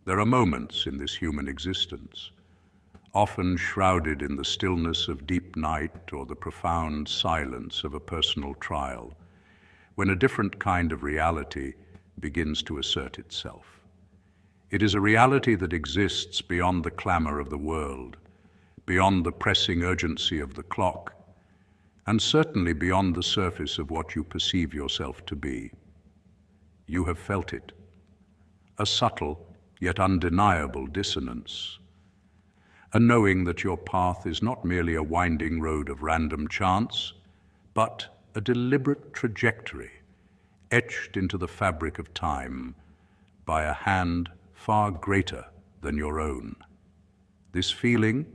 There are moments in this human existence, often shrouded in the stillness of deep night or the profound silence of a personal trial, when a different kind of reality begins to assert itself. It is a reality that exists beyond the clamor of the world, beyond the pressing urgency of the clock, and certainly beyond the surface of what you perceive yourself to be. You have felt it, a subtle yet undeniable dissonance, a knowing that your path is not merely a winding road of random chance, but a deliberate trajectory etched into the fabric of time by a hand far greater than your own. This feeling,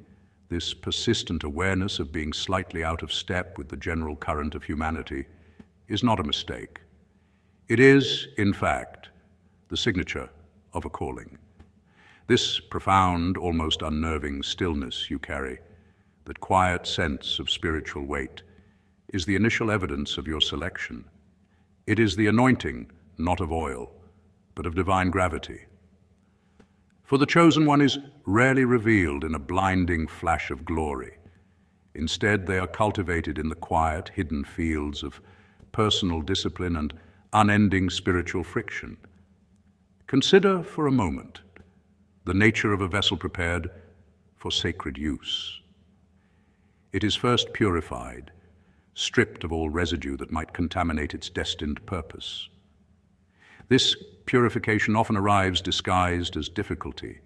this persistent awareness of being slightly out of step with the general current of humanity, is not a mistake. It is, in fact, the signature of a calling. This profound, almost unnerving stillness you carry, that quiet sense of spiritual weight, is the initial evidence of your selection. It is the anointing, not of oil, but of divine gravity. For the chosen one is rarely revealed in a blinding flash of glory. Instead, they are cultivated in the quiet, hidden fields of personal discipline and unending spiritual friction. Consider for a moment the nature of a vessel prepared for sacred use. It is first purified, stripped of all residue that might contaminate its destined purpose. This purification often arrives disguised as difficulty.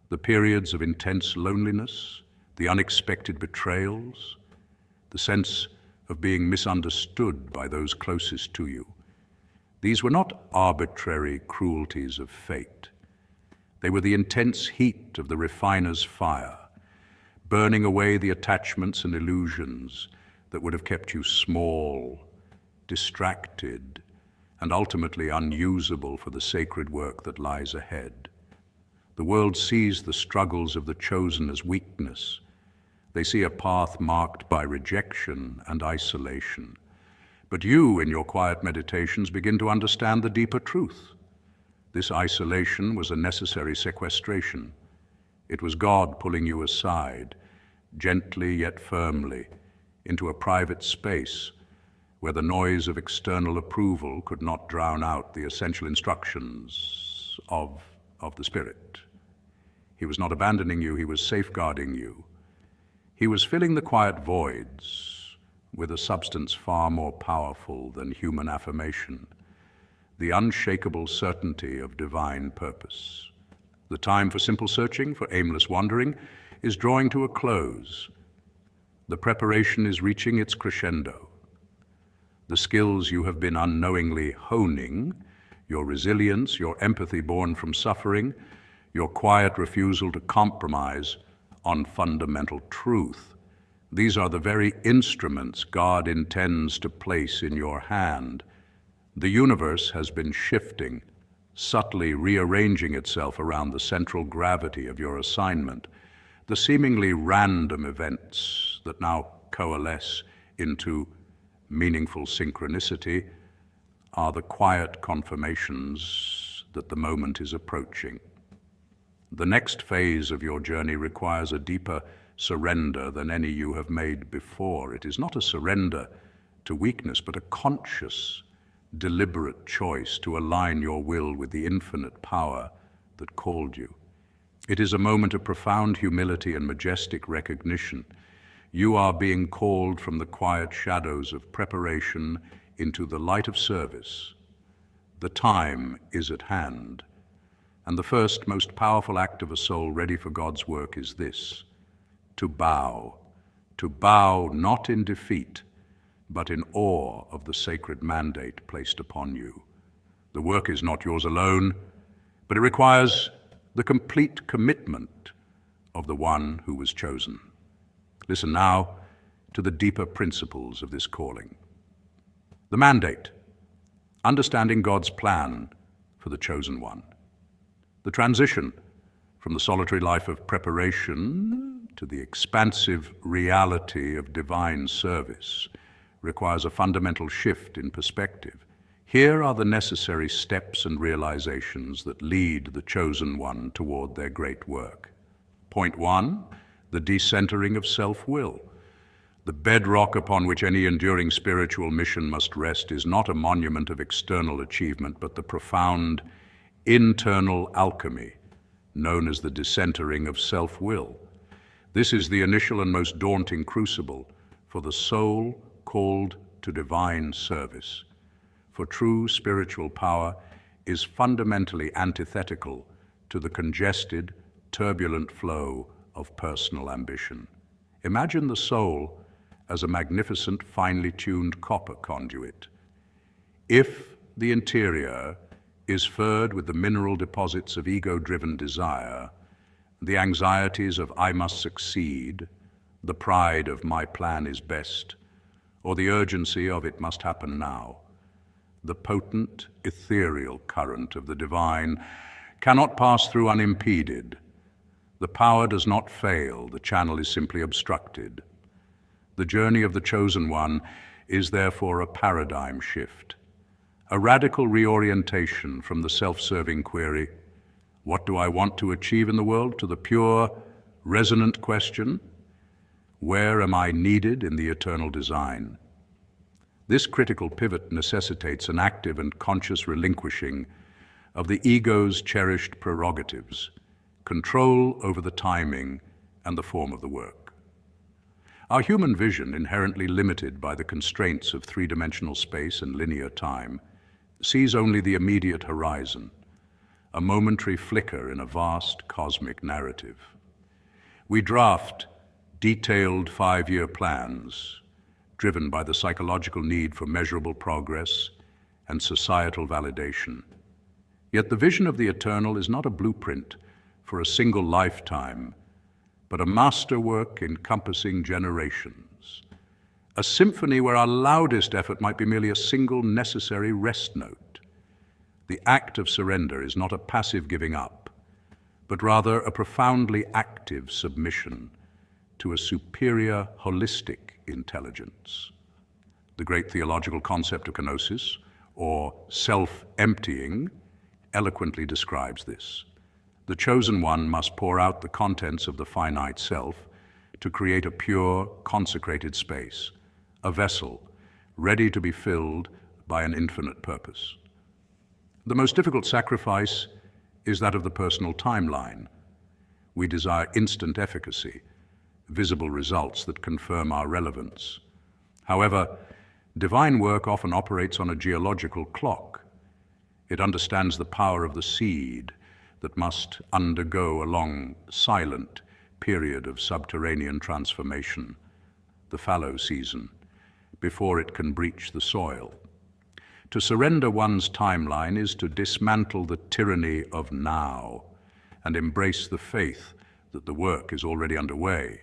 The periods of intense loneliness, the unexpected betrayals, the sense of being misunderstood by those closest to you. These were not arbitrary cruelties of fate. They were the intense heat of the refiner's fire, burning away the attachments and illusions that would have kept you small, distracted, and ultimately unusable for the sacred work that lies ahead. The world sees the struggles of the chosen as weakness. They see a path marked by rejection and isolation. But you, in your quiet meditations, begin to understand the deeper truth. This isolation was a necessary sequestration. It was God pulling you aside, gently yet firmly, into a private space where the noise of external approval could not drown out the essential instructions of the Spirit. He was not abandoning you, he was safeguarding you. He was filling the quiet voids with a substance far more powerful than human affirmation, the unshakable certainty of divine purpose. The time for simple searching, for aimless wandering, is drawing to a close. The preparation is reaching its crescendo. The skills you have been unknowingly honing, your resilience, your empathy born from suffering, your quiet refusal to compromise on fundamental truth, these are the very instruments God intends to place in your hand. The universe has been shifting, subtly rearranging itself around the central gravity of your assignment. The seemingly random events that now coalesce into meaningful synchronicity are the quiet confirmations that the moment is approaching. The next phase of your journey requires a deeper surrender than any you have made before. It is not a surrender to weakness, but a conscious, deliberate choice to align your will with the infinite power that called you. It is a moment of profound humility and majestic recognition. You are being called from the quiet shadows of preparation into the light of service. The time is at hand. And the first, most powerful act of a soul ready for God's work is this: to bow not in defeat, but in awe of the sacred mandate placed upon you. The work is not yours alone, but it requires the complete commitment of the one who was chosen. Listen now to the deeper principles of this calling. The mandate, understanding God's plan for the chosen one. The transition from the solitary life of preparation to the expansive reality of divine service requires a fundamental shift in perspective. Here are the necessary steps and realizations that lead the chosen one toward their great work. Point 1, the decentering of self-will. The bedrock upon which any enduring spiritual mission must rest is not a monument of external achievement, but the profound internal alchemy known as the decentering of self-will. This is the initial and most daunting crucible for the soul called to divine service. For true spiritual power is fundamentally antithetical to the congested, turbulent flow of personal ambition. Imagine the soul as a magnificent, finely tuned copper conduit. If the interior is furred with the mineral deposits of ego-driven desire, the anxieties of I must succeed, the pride of my plan is best, or the urgency of it must happen now, the potent, ethereal current of the divine cannot pass through unimpeded. The power does not fail, the channel is simply obstructed. The journey of the chosen one is therefore a paradigm shift, a radical reorientation from the self-serving query, what do I want to achieve in the world, to the pure, resonant question, where am I needed in the eternal design? This critical pivot necessitates an active and conscious relinquishing of the ego's cherished prerogatives, control over the timing and the form of the work. Our human vision, inherently limited by the constraints of three-dimensional space and linear time, sees only the immediate horizon, a momentary flicker in a vast cosmic narrative. We draft detailed 5-year plans, driven by the psychological need for measurable progress and societal validation. Yet the vision of the eternal is not a blueprint for a single lifetime, but a masterwork encompassing generations, a symphony where our loudest effort might be merely a single necessary rest note. The act of surrender is not a passive giving up, but rather a profoundly active submission to a superior, holistic intelligence. The great theological concept of kenosis, or self-emptying, eloquently describes this. The chosen one must pour out the contents of the finite self to create a pure, consecrated space, a vessel ready to be filled by an infinite purpose. The most difficult sacrifice is that of the personal timeline. We desire instant efficacy, visible results that confirm our relevance. However, divine work often operates on a geological clock. It understands the power of the seed that must undergo a long, silent period of subterranean transformation, the fallow season, before it can breach the soil. To surrender one's timeline is to dismantle the tyranny of now and embrace the faith that the work is already underway,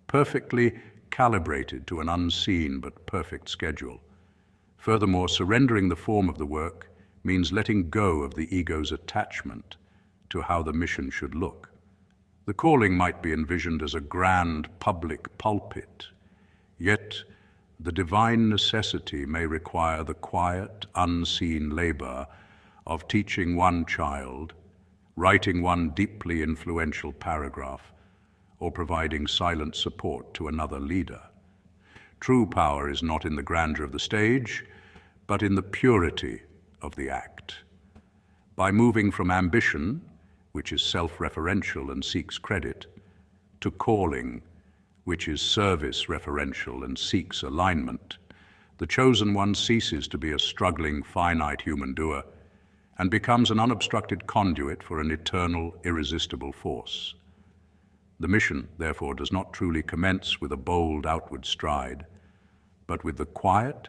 perfectly calibrated to an unseen but perfect schedule. Furthermore, surrendering the form of the work means letting go of the ego's attachment to how the mission should look. The calling might be envisioned as a grand public pulpit, yet the divine necessity may require the quiet, unseen labor of teaching one child, writing one deeply influential paragraph, or providing silent support to another leader. True power is not in the grandeur of the stage, but in the purity of the act. By moving from ambition, which is self-referential and seeks credit, to calling, which is service-referential and seeks alignment, the chosen one ceases to be a struggling, finite human doer and becomes an unobstructed conduit for an eternal, irresistible force. The mission, therefore, does not truly commence with a bold outward stride, but with the quiet,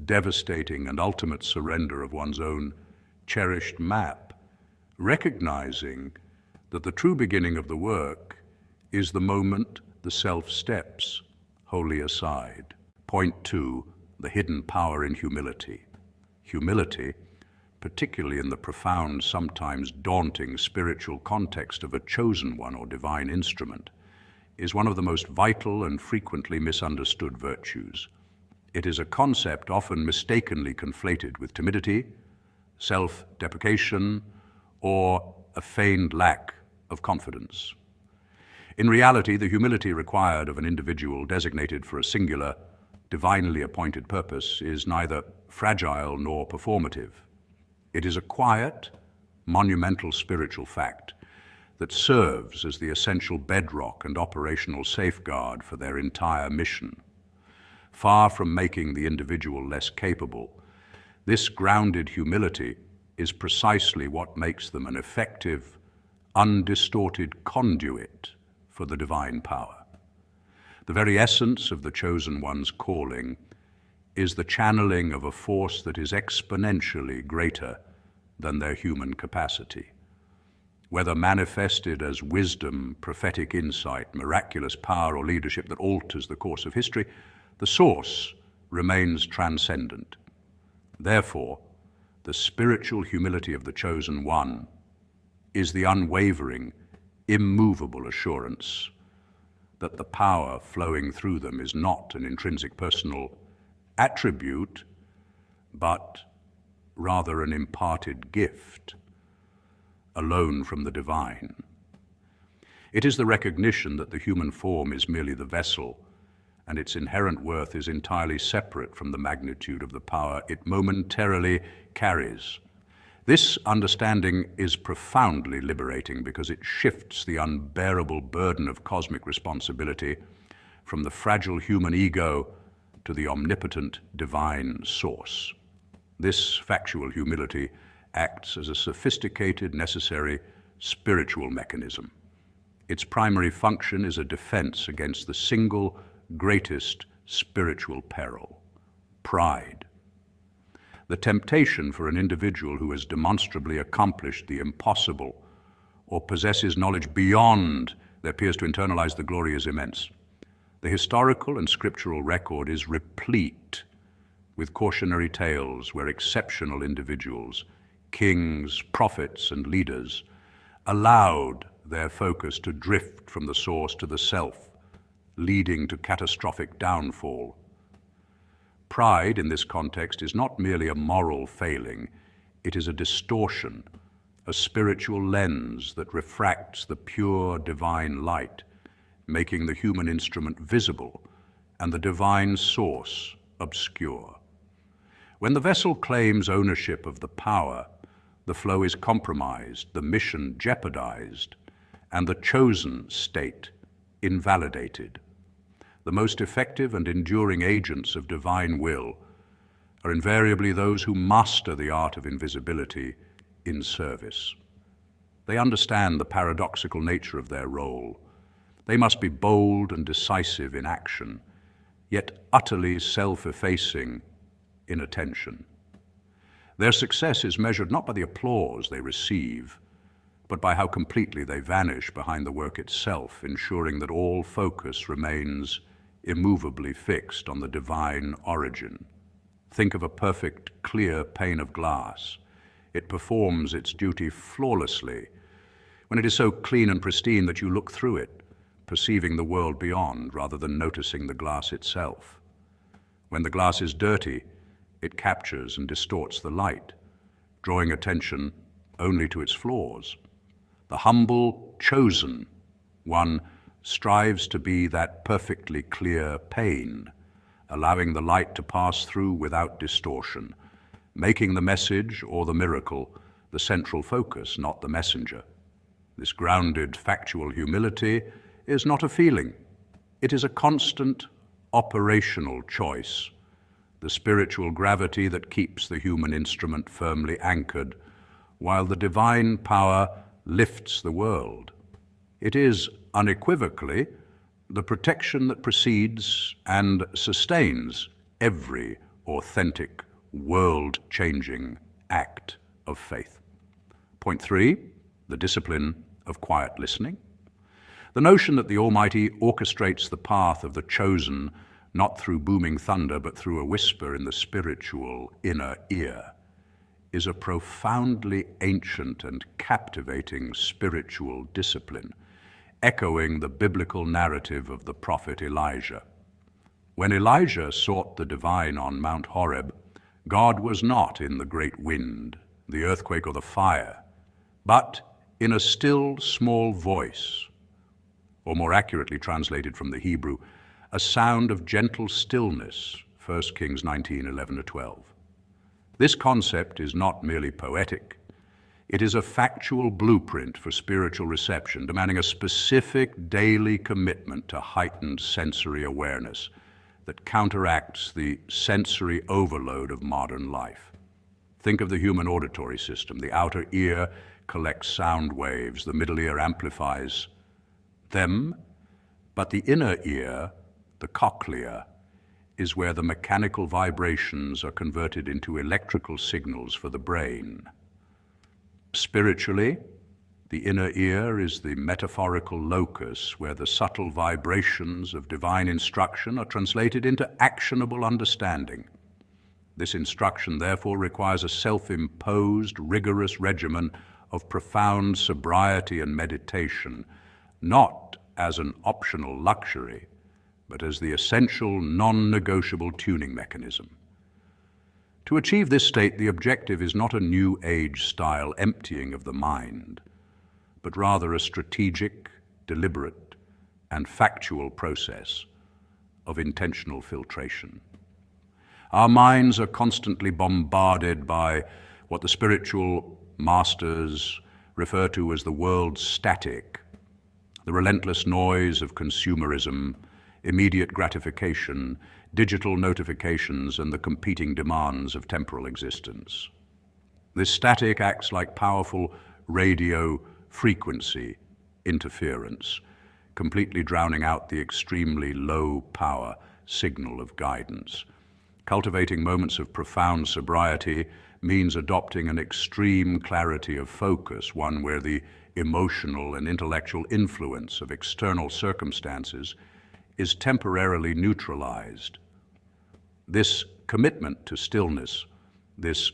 devastating, and ultimate surrender of one's own cherished map, recognizing that the true beginning of the work is the moment the self steps wholly aside. Point 2, the hidden power in humility. Humility, particularly in the profound, sometimes daunting spiritual context of a chosen one or divine instrument, is one of the most vital and frequently misunderstood virtues. It is a concept often mistakenly conflated with timidity, self-deprecation, or a feigned lack of confidence. In reality, the humility required of an individual designated for a singular, divinely appointed purpose is neither fragile nor performative. It is a quiet, monumental spiritual fact that serves as the essential bedrock and operational safeguard for their entire mission. Far from making the individual less capable, this grounded humility is precisely what makes them an effective, undistorted conduit for the divine power. The very essence of the chosen one's calling is the channeling of a force that is exponentially greater than their human capacity. Whether manifested as wisdom, prophetic insight, miraculous power, or leadership that alters the course of history, the source remains transcendent. Therefore, the spiritual humility of the chosen one is the unwavering, immovable assurance that the power flowing through them is not an intrinsic personal attribute, but rather an imparted gift, alone from the divine. It is the recognition that the human form is merely the vessel, and its inherent worth is entirely separate from the magnitude of the power it momentarily carries. This understanding is profoundly liberating because it shifts the unbearable burden of cosmic responsibility from the fragile human ego to the omnipotent divine source. This factual humility acts as a sophisticated, necessary spiritual mechanism. Its primary function is a defense against the single greatest spiritual peril: pride. The temptation for an individual who has demonstrably accomplished the impossible or possesses knowledge beyond their peers to internalize the glory is immense. The historical and scriptural record is replete with cautionary tales where exceptional individuals, kings, prophets, and leaders allowed their focus to drift from the source to the self, leading to catastrophic downfall. Pride, in this context, is not merely a moral failing, it is a distortion, a spiritual lens that refracts the pure divine light, making the human instrument visible and the divine source obscure. When the vessel claims ownership of the power, the flow is compromised, the mission jeopardized, and the chosen state invalidated. The most effective and enduring agents of divine will are invariably those who master the art of invisibility in service. They understand the paradoxical nature of their role. They must be bold and decisive in action, yet utterly self-effacing in attention. Their success is measured not by the applause they receive, but by how completely they vanish behind the work itself, ensuring that all focus remains immovably fixed on the divine origin. Think of a perfect, clear pane of glass. It performs its duty flawlessly when it is so clean and pristine that you look through it, perceiving the world beyond rather than noticing the glass itself. When the glass is dirty, it captures and distorts the light, drawing attention only to its flaws. The humble, chosen one strives to be that perfectly clear pane, allowing the light to pass through without distortion, making the message or the miracle the central focus, not the messenger. This grounded, factual humility is not a feeling. It is a constant, operational choice, the spiritual gravity that keeps the human instrument firmly anchored, while the divine power lifts the world. It is unequivocally the protection that precedes and sustains every authentic, world-changing act of faith. Point 3, the discipline of quiet listening. The notion that the Almighty orchestrates the path of the chosen not through booming thunder but through a whisper in the spiritual inner ear is a profoundly ancient and captivating spiritual discipline, echoing the biblical narrative of the prophet Elijah. When Elijah sought the divine on Mount Horeb, God was not in the great wind, the earthquake, or the fire, but in a still, small voice, or more accurately translated from the Hebrew, a sound of gentle stillness, 1 Kings 19:11-12. This concept is not merely poetic. It is a factual blueprint for spiritual reception, demanding a specific daily commitment to heightened sensory awareness that counteracts the sensory overload of modern life. Think of the human auditory system. The outer ear collects sound waves, the middle ear amplifies them, but the inner ear, the cochlea, is where the mechanical vibrations are converted into electrical signals for the brain. Spiritually, the inner ear is the metaphorical locus where the subtle vibrations of divine instruction are translated into actionable understanding. This instruction, therefore, requires a self-imposed, rigorous regimen of profound sobriety and meditation, not as an optional luxury, but as the essential, non-negotiable tuning mechanism. To achieve this state, the objective is not a New Age-style emptying of the mind, but rather a strategic, deliberate, and factual process of intentional filtration. Our minds are constantly bombarded by what the spiritual masters refer to as the world's static, the relentless noise of consumerism, immediate gratification, digital notifications, and the competing demands of temporal existence. This static acts like powerful radio frequency interference, completely drowning out the extremely low power signal of guidance. Cultivating moments of profound sobriety means adopting an extreme clarity of focus, one where the emotional and intellectual influence of external circumstances is temporarily neutralized. This commitment to stillness, this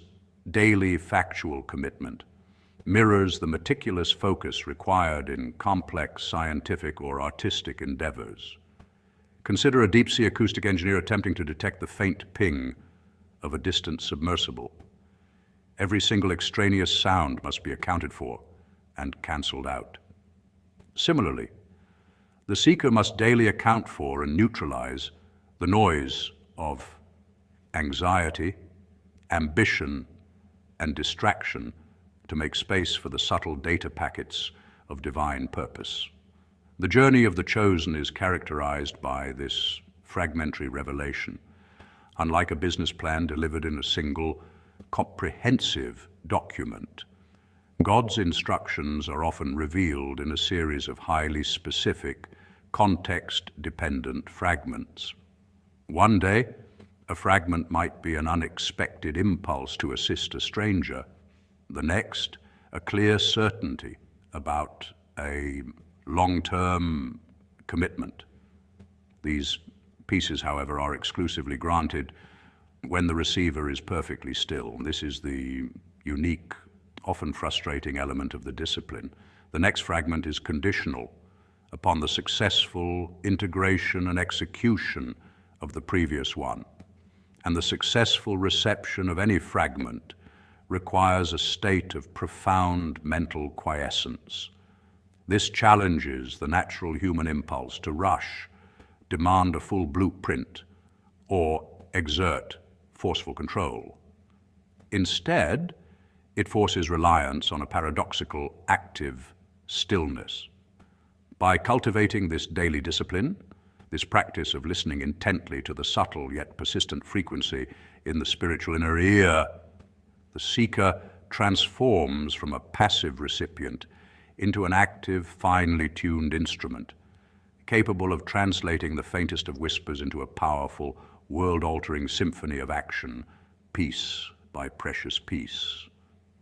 daily factual commitment, mirrors the meticulous focus required in complex scientific or artistic endeavors. Consider a deep-sea acoustic engineer attempting to detect the faint ping of a distant submersible. Every single extraneous sound must be accounted for and cancelled out. Similarly, the seeker must daily account for and neutralize the noise of anxiety, ambition, and distraction to make space for the subtle data packets of divine purpose. The journey of the chosen is characterized by this fragmentary revelation. Unlike a business plan delivered in a single, comprehensive document, God's instructions are often revealed in a series of highly specific, context-dependent fragments. One day, a fragment might be an unexpected impulse to assist a stranger. The next, a clear certainty about a long-term commitment. These pieces, however, are exclusively granted when the receiver is perfectly still. This is the unique, often frustrating element of the discipline. The next fragment is conditional upon the successful integration and execution of the previous one. And the successful reception of any fragment requires a state of profound mental quiescence. This challenges the natural human impulse to rush, demand a full blueprint, or exert forceful control. Instead, it forces reliance on a paradoxical, active stillness. By cultivating this daily discipline, this practice of listening intently to the subtle yet persistent frequency in the spiritual inner ear, the seeker transforms from a passive recipient into an active, finely tuned instrument, capable of translating the faintest of whispers into a powerful, world-altering symphony of action, piece by precious piece.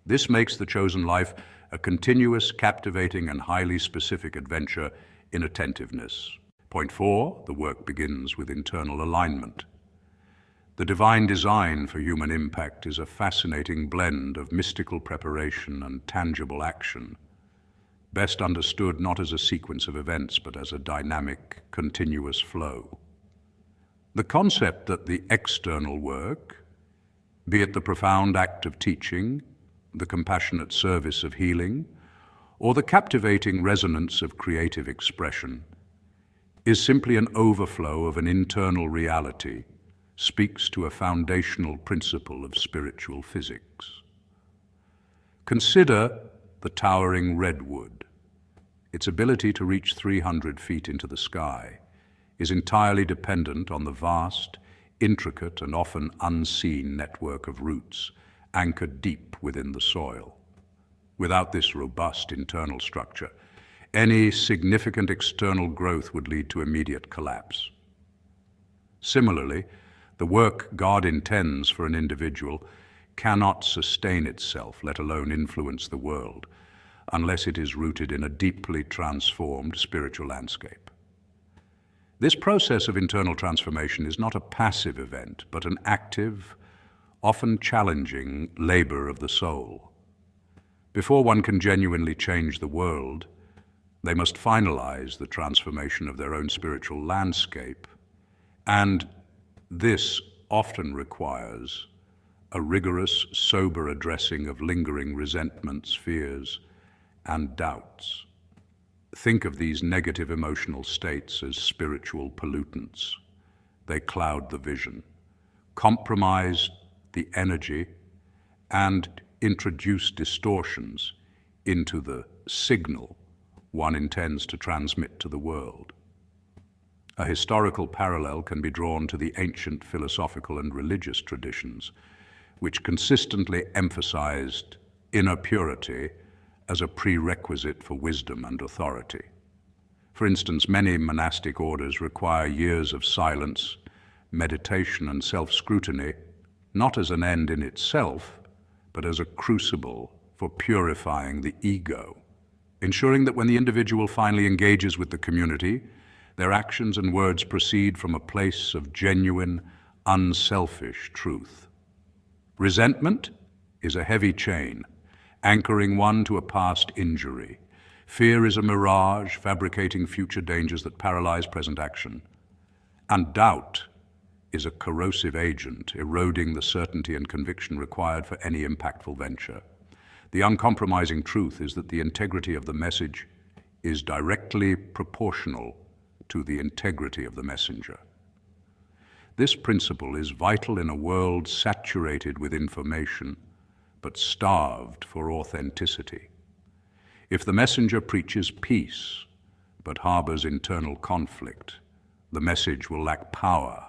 This makes the chosen life a continuous, captivating, and highly specific adventure in attentiveness. Point 4, the work begins with internal alignment. The divine design for human impact is a fascinating blend of mystical preparation and tangible action, best understood not as a sequence of events, but as a dynamic, continuous flow. The concept that the external work, be it the profound act of teaching, the compassionate service of healing, or the captivating resonance of creative expression, is simply an overflow of an internal reality, speaks to a foundational principle of spiritual physics. Consider the towering redwood. Its ability to reach 300 feet into the sky is entirely dependent on the vast, intricate, and often unseen network of roots anchored deep within the soil. Without this robust internal structure, any significant external growth would lead to immediate collapse. Similarly, the work God intends for an individual cannot sustain itself, let alone influence the world, unless it is rooted in a deeply transformed spiritual landscape. This process of internal transformation is not a passive event, but an active, often challenging labor of the soul. Before one can genuinely change the world, they must finalize the transformation of their own spiritual landscape, and this often requires a rigorous, sober addressing of lingering resentments, fears, and doubts. Think of these negative emotional states as spiritual pollutants. They cloud the vision, compromise the energy, and introduce distortions into the signal one intends to transmit to the world. A historical parallel can be drawn to the ancient philosophical and religious traditions, which consistently emphasized inner purity as a prerequisite for wisdom and authority. For instance, many monastic orders require years of silence, meditation, and self-scrutiny, not as an end in itself, but as a crucible for purifying the ego, ensuring that when the individual finally engages with the community, their actions and words proceed from a place of genuine, unselfish truth. Resentment is a heavy chain, anchoring one to a past injury. Fear is a mirage, fabricating future dangers that paralyze present action. And doubt is a corrosive agent, eroding the certainty and conviction required for any impactful venture. The uncompromising truth is that the integrity of the message is directly proportional to the integrity of the messenger. This principle is vital in a world saturated with information, but starved for authenticity. If the messenger preaches peace, but harbors internal conflict, the message will lack power.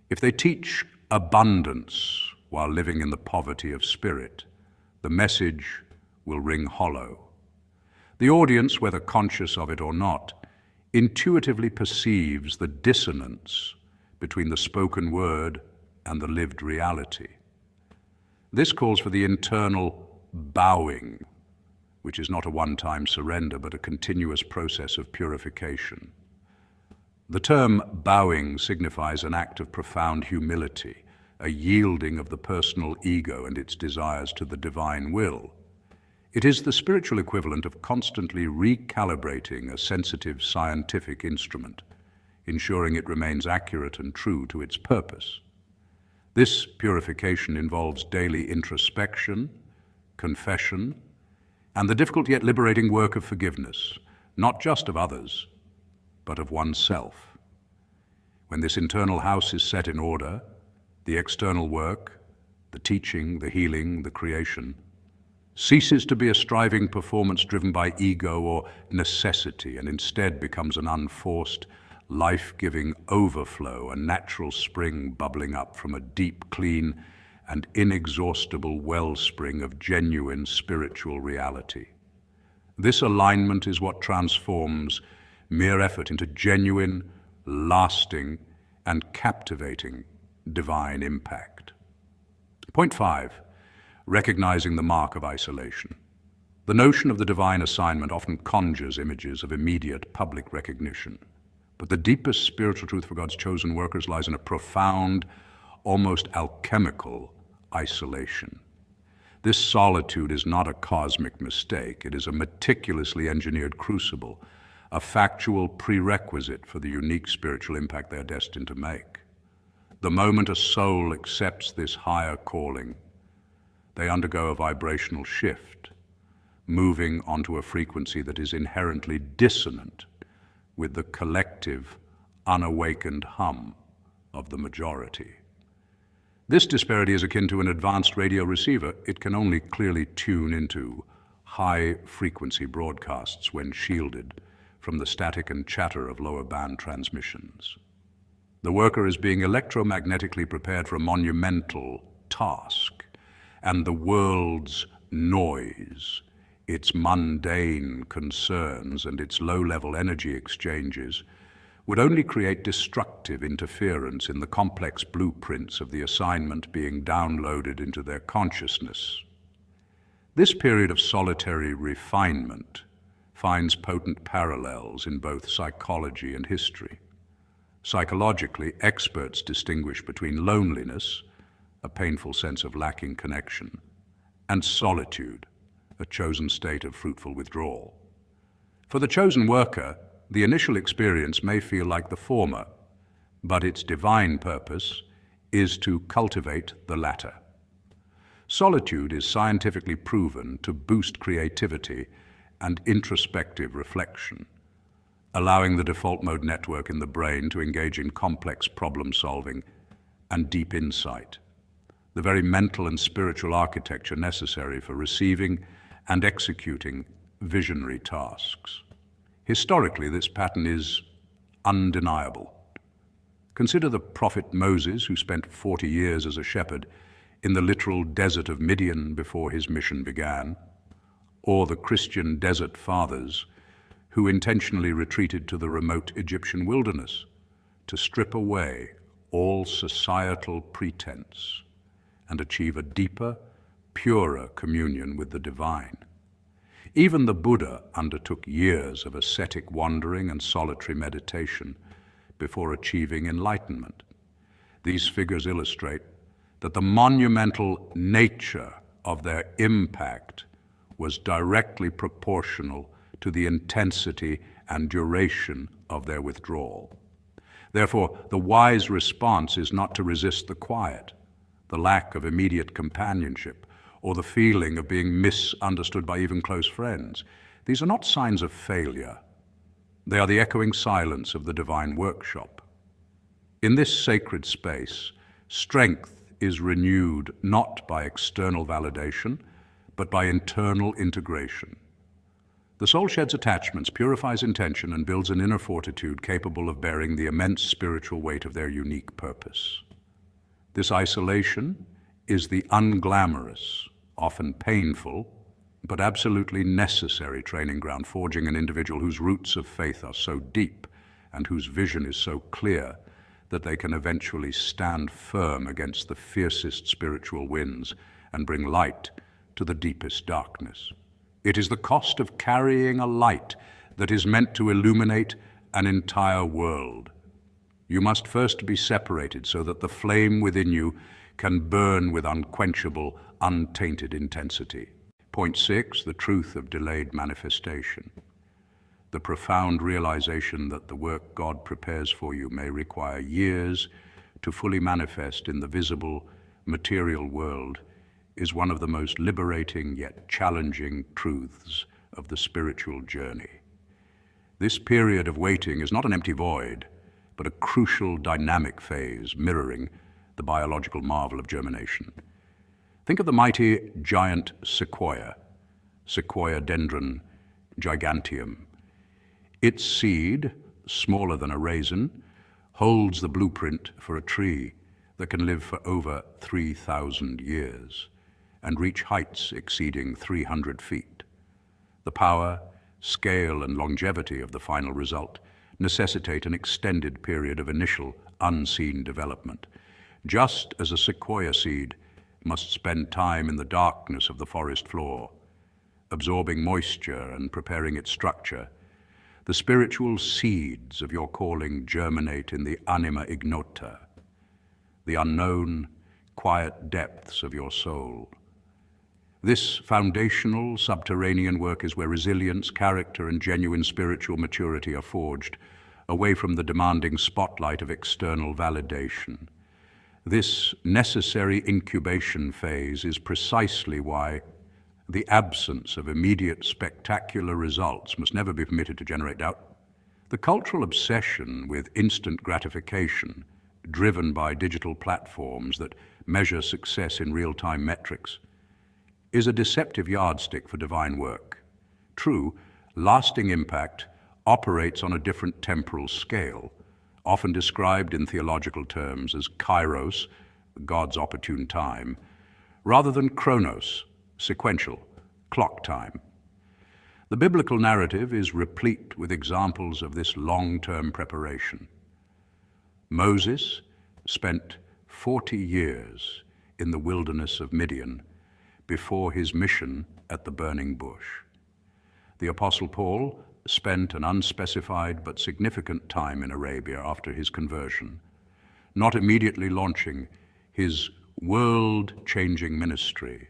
If they teach abundance while living in the poverty of spirit, the message will ring hollow. The audience, whether conscious of it or not, intuitively perceives the dissonance between the spoken word and the lived reality. This calls for the internal bowing, which is not a one-time surrender, but a continuous process of purification. The term bowing signifies an act of profound humility, a yielding of the personal ego and its desires to the divine will. It is the spiritual equivalent of constantly recalibrating a sensitive scientific instrument, ensuring it remains accurate and true to its purpose. This purification involves daily introspection, confession, and the difficult yet liberating work of forgiveness, not just of others, but of oneself. When this internal house is set in order, the external work, the teaching, the healing, the creation, ceases to be a striving performance driven by ego or necessity, and instead becomes an unforced, life-giving overflow, a natural spring bubbling up from a deep, clean, and inexhaustible wellspring of genuine spiritual reality. This alignment is what transforms mere effort into genuine, lasting, and captivating divine impact. Point 5, recognizing the mark of isolation. The notion of the divine assignment often conjures images of immediate public recognition, but the deepest spiritual truth for God's chosen workers lies in a profound, almost alchemical isolation. This solitude is not a cosmic mistake. It is a meticulously engineered crucible, a factual prerequisite for the unique spiritual impact they are destined to make. The moment a soul accepts this higher calling, they undergo a vibrational shift, moving onto a frequency that is inherently dissonant with the collective, unawakened hum of the majority. This disparity is akin to an advanced radio receiver. It can only clearly tune into high-frequency broadcasts when shielded from the static and chatter of lower band transmissions. The worker is being electromagnetically prepared for a monumental task, and the world's noise, its mundane concerns, and its low-level energy exchanges would only create destructive interference in the complex blueprints of the assignment being downloaded into their consciousness. This period of solitary refinement finds potent parallels in both psychology and history. Psychologically, experts distinguish between loneliness, a painful sense of lacking connection, and solitude, a chosen state of fruitful withdrawal. For the chosen worker, the initial experience may feel like the former, but its divine purpose is to cultivate the latter. Solitude is scientifically proven to boost creativity and introspective reflection, allowing the default mode network in the brain to engage in complex problem solving and deep insight, the very mental and spiritual architecture necessary for receiving and executing visionary tasks. Historically, this pattern is undeniable. Consider the prophet Moses, who spent 40 years as a shepherd in the literal desert of Midian before his mission began, or the Christian desert fathers who intentionally retreated to the remote Egyptian wilderness to strip away all societal pretense and achieve a deeper, purer communion with the divine. Even the Buddha undertook years of ascetic wandering and solitary meditation before achieving enlightenment. These figures illustrate that the monumental nature of their impact was directly proportional to the intensity and duration of their withdrawal. Therefore, the wise response is not to resist the quiet, the lack of immediate companionship, or the feeling of being misunderstood by even close friends. These are not signs of failure. They are the echoing silence of the divine workshop. In this sacred space, strength is renewed not by external validation, but by internal integration. The soul sheds attachments, purifies intention, and builds an inner fortitude capable of bearing the immense spiritual weight of their unique purpose. This isolation is the unglamorous, often painful, but absolutely necessary training ground, forging an individual whose roots of faith are so deep and whose vision is so clear that they can eventually stand firm against the fiercest spiritual winds and bring light to the deepest darkness. It is the cost of carrying a light that is meant to illuminate an entire world. You must first be separated so that the flame within you can burn with unquenchable, untainted intensity. Point 6, the truth of delayed manifestation. The profound realization that the work God prepares for you may require years to fully manifest in the visible, material world is one of the most liberating yet challenging truths of the spiritual journey. This period of waiting is not an empty void, but a crucial dynamic phase mirroring the biological marvel of germination. Think of the mighty giant sequoia, Sequoia dendron giganteum. Its seed, smaller than a raisin, holds the blueprint for a tree that can live for over 3,000 years and reach heights exceeding 300 feet. The power, scale, and longevity of the final result necessitate an extended period of initial unseen development. Just as a sequoia seed must spend time in the darkness of the forest floor, absorbing moisture and preparing its structure, the spiritual seeds of your calling germinate in the anima ignota, the unknown, quiet depths of your soul. This foundational subterranean work is where resilience, character, and genuine spiritual maturity are forged, away from the demanding spotlight of external validation. This necessary incubation phase is precisely why the absence of immediate spectacular results must never be permitted to generate doubt. The cultural obsession with instant gratification, driven by digital platforms that measure success in real-time metrics, is a deceptive yardstick for divine work. True, lasting impact operates on a different temporal scale, often described in theological terms as kairos, God's opportune time, rather than chronos, sequential, clock time. The biblical narrative is replete with examples of this long-term preparation. Moses spent 40 years in the wilderness of Midian before his mission at the burning bush. The Apostle Paul spent an unspecified but significant time in Arabia after his conversion, not immediately launching his world-changing ministry.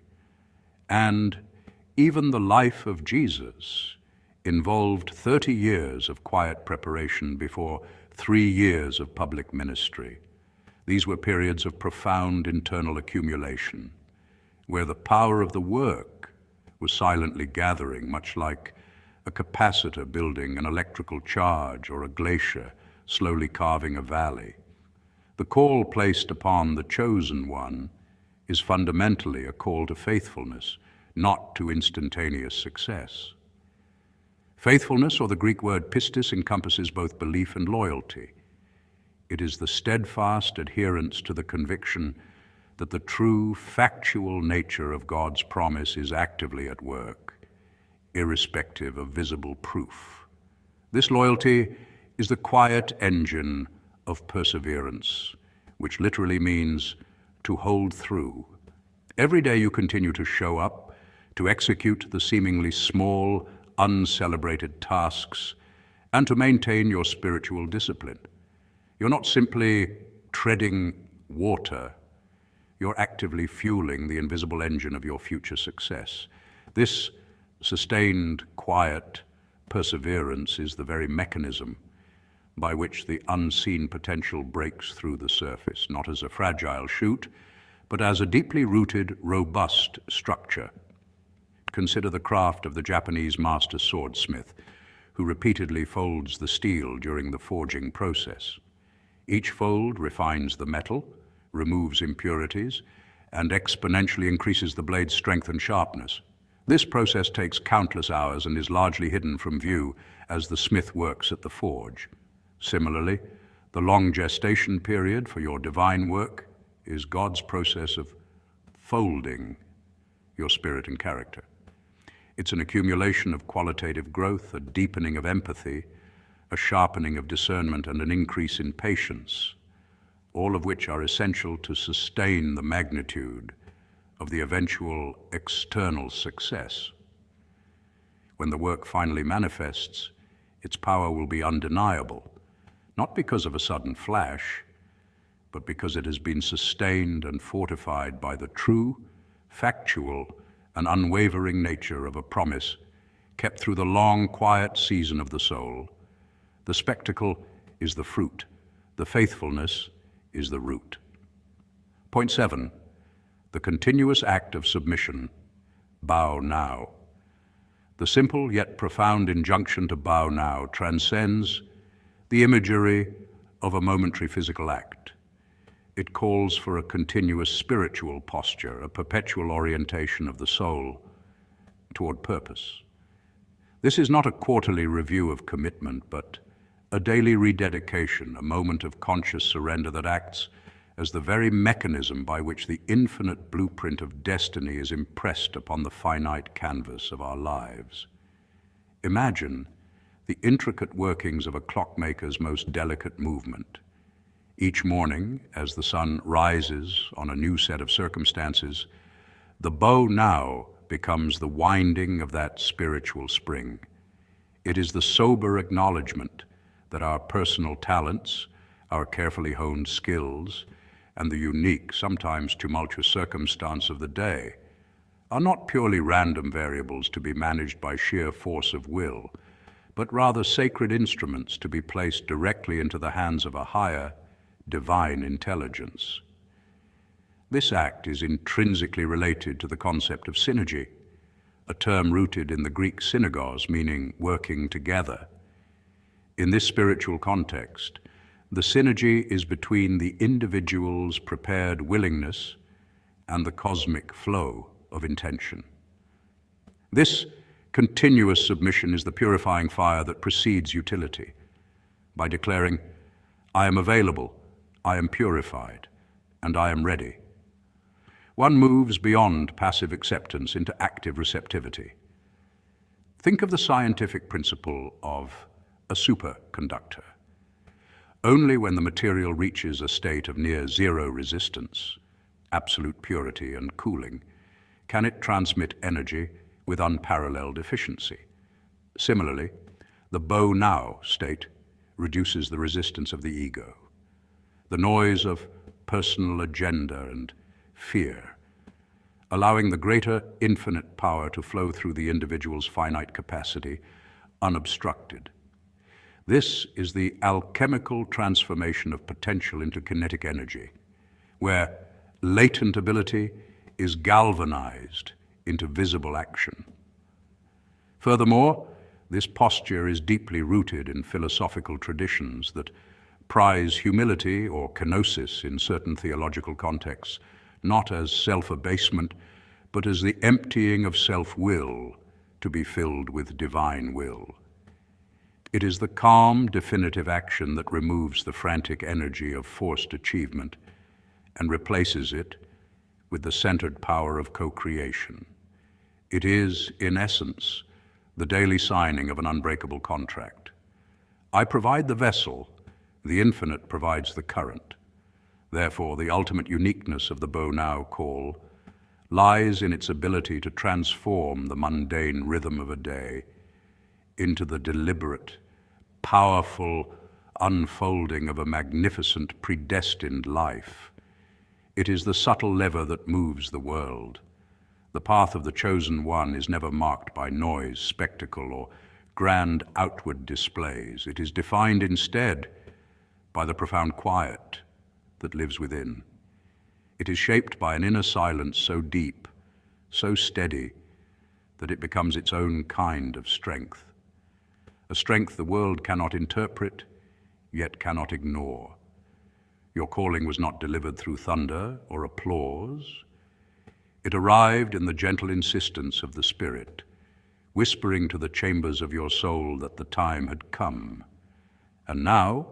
And even the life of Jesus involved 30 years of quiet preparation before 3 years of public ministry. These were periods of profound internal accumulation, where the power of the work was silently gathering, much like a capacitor building an electrical charge or a glacier slowly carving a valley. The call placed upon the chosen one is fundamentally a call to faithfulness, not to instantaneous success. Faithfulness, or the Greek word pistis, encompasses both belief and loyalty. It is the steadfast adherence to the conviction that the true, factual nature of God's promise is actively at work, irrespective of visible proof. This loyalty is the quiet engine of perseverance, which literally means to hold through. Every day you continue to show up, to execute the seemingly small, uncelebrated tasks, and to maintain your spiritual discipline. You're not simply treading water, you're actively fueling the invisible engine of your future success. This sustained, quiet perseverance is the very mechanism by which the unseen potential breaks through the surface, not as a fragile shoot, but as a deeply rooted, robust structure. Consider the craft of the Japanese master swordsmith, who repeatedly folds the steel during the forging process. Each fold refines the metal, removes impurities, and exponentially increases the blade's strength and sharpness. This process takes countless hours and is largely hidden from view as the smith works at the forge. Similarly, the long gestation period for your divine work is God's process of folding your spirit and character. It's an accumulation of qualitative growth, a deepening of empathy, a sharpening of discernment, and an increase in patience, all of which are essential to sustain the magnitude of the eventual external success. When the work finally manifests, its power will be undeniable, not because of a sudden flash, but because it has been sustained and fortified by the true, factual, and unwavering nature of a promise kept through the long, quiet season of the soul. The spectacle is the fruit. The faithfulness is the root. Point 7, the continuous act of submission. Bow now. The simple yet profound injunction to bow now transcends the imagery of a momentary physical act. It calls for a continuous spiritual posture, a perpetual orientation of the soul toward purpose. This is not a quarterly review of commitment, but a daily rededication, a moment of conscious surrender that acts as the very mechanism by which the infinite blueprint of destiny is impressed upon the finite canvas of our lives. Imagine the intricate workings of a clockmaker's most delicate movement. Each morning, as the sun rises on a new set of circumstances, the bow now becomes the winding of that spiritual spring. It is the sober acknowledgement that our personal talents, our carefully honed skills, and the unique, sometimes tumultuous circumstance of the day are not purely random variables to be managed by sheer force of will, but rather sacred instruments to be placed directly into the hands of a higher, divine intelligence. This act is intrinsically related to the concept of synergy, a term rooted in the Greek synergos, meaning working together. In this spiritual context, the synergy is between the individual's prepared willingness and the cosmic flow of intention. This continuous submission is the purifying fire that precedes utility. By declaring, I am available, I am purified, and I am ready, one moves beyond passive acceptance into active receptivity. Think of the scientific principle of a superconductor. Only when the material reaches a state of near zero resistance, absolute purity and cooling, can it transmit energy with unparalleled efficiency. Similarly, the bow-now state reduces the resistance of the ego, the noise of personal agenda and fear, allowing the greater infinite power to flow through the individual's finite capacity unobstructed. This is the alchemical transformation of potential into kinetic energy, where latent ability is galvanized into visible action. Furthermore, this posture is deeply rooted in philosophical traditions that prize humility, or kenosis in certain theological contexts, not as self-abasement, but as the emptying of self-will to be filled with divine will. It is the calm, definitive action that removes the frantic energy of forced achievement and replaces it with the centered power of co-creation. It is, in essence, the daily signing of an unbreakable contract. I provide the vessel, the infinite provides the current. Therefore, the ultimate uniqueness of the bow-now call lies in its ability to transform the mundane rhythm of a day into the deliberate, powerful unfolding of a magnificent, predestined life. It is the subtle lever that moves the world. The path of the chosen one is never marked by noise, spectacle, or grand outward displays. It is defined instead by the profound quiet that lives within. It is shaped by an inner silence so deep, so steady, that it becomes its own kind of strength. A strength the world cannot interpret, yet cannot ignore. Your calling was not delivered through thunder or applause. It arrived in the gentle insistence of the Spirit, whispering to the chambers of your soul that the time had come. And now,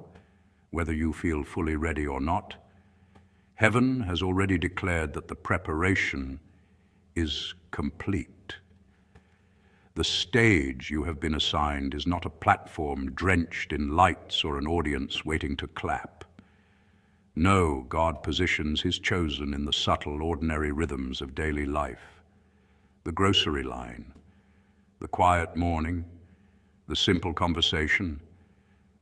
whether you feel fully ready or not, heaven has already declared that the preparation is complete. The stage you have been assigned is not a platform drenched in lights or an audience waiting to clap. No, God positions His chosen in the subtle, ordinary rhythms of daily life. The grocery line, the quiet morning, the simple conversation,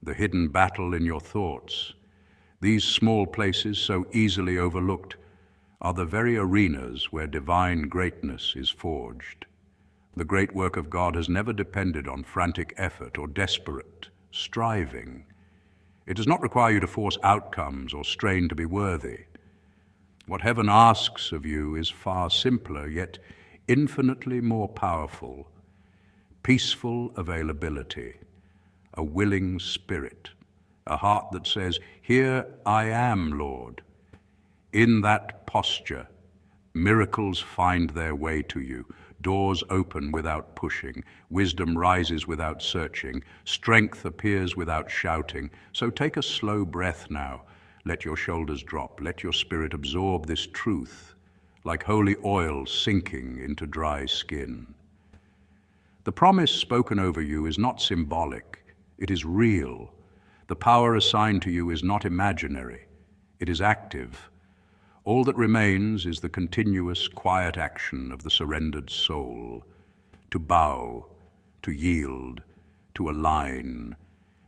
the hidden battle in your thoughts. These small places, so easily overlooked, are the very arenas where divine greatness is forged. The great work of God has never depended on frantic effort or desperate striving. It does not require you to force outcomes or strain to be worthy. What heaven asks of you is far simpler, yet infinitely more powerful. Peaceful availability, a willing spirit, a heart that says, "Here I am, Lord." In that posture, miracles find their way to you. Doors open without pushing. Wisdom rises without searching. Strength appears without shouting. So take a slow breath now. Let your shoulders drop. Let your spirit absorb this truth, like holy oil sinking into dry skin. The promise spoken over you is not symbolic. It is real. The power assigned to you is not imaginary. It is active. All that remains is the continuous, quiet action of the surrendered soul, to bow, to yield, to align,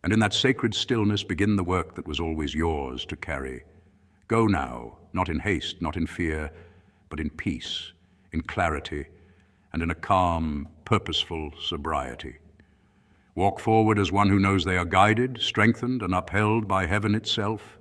and in that sacred stillness begin the work that was always yours to carry. Go now, not in haste, not in fear, but in peace, in clarity, and in a calm, purposeful sobriety. Walk forward as one who knows they are guided, strengthened, and upheld by heaven itself.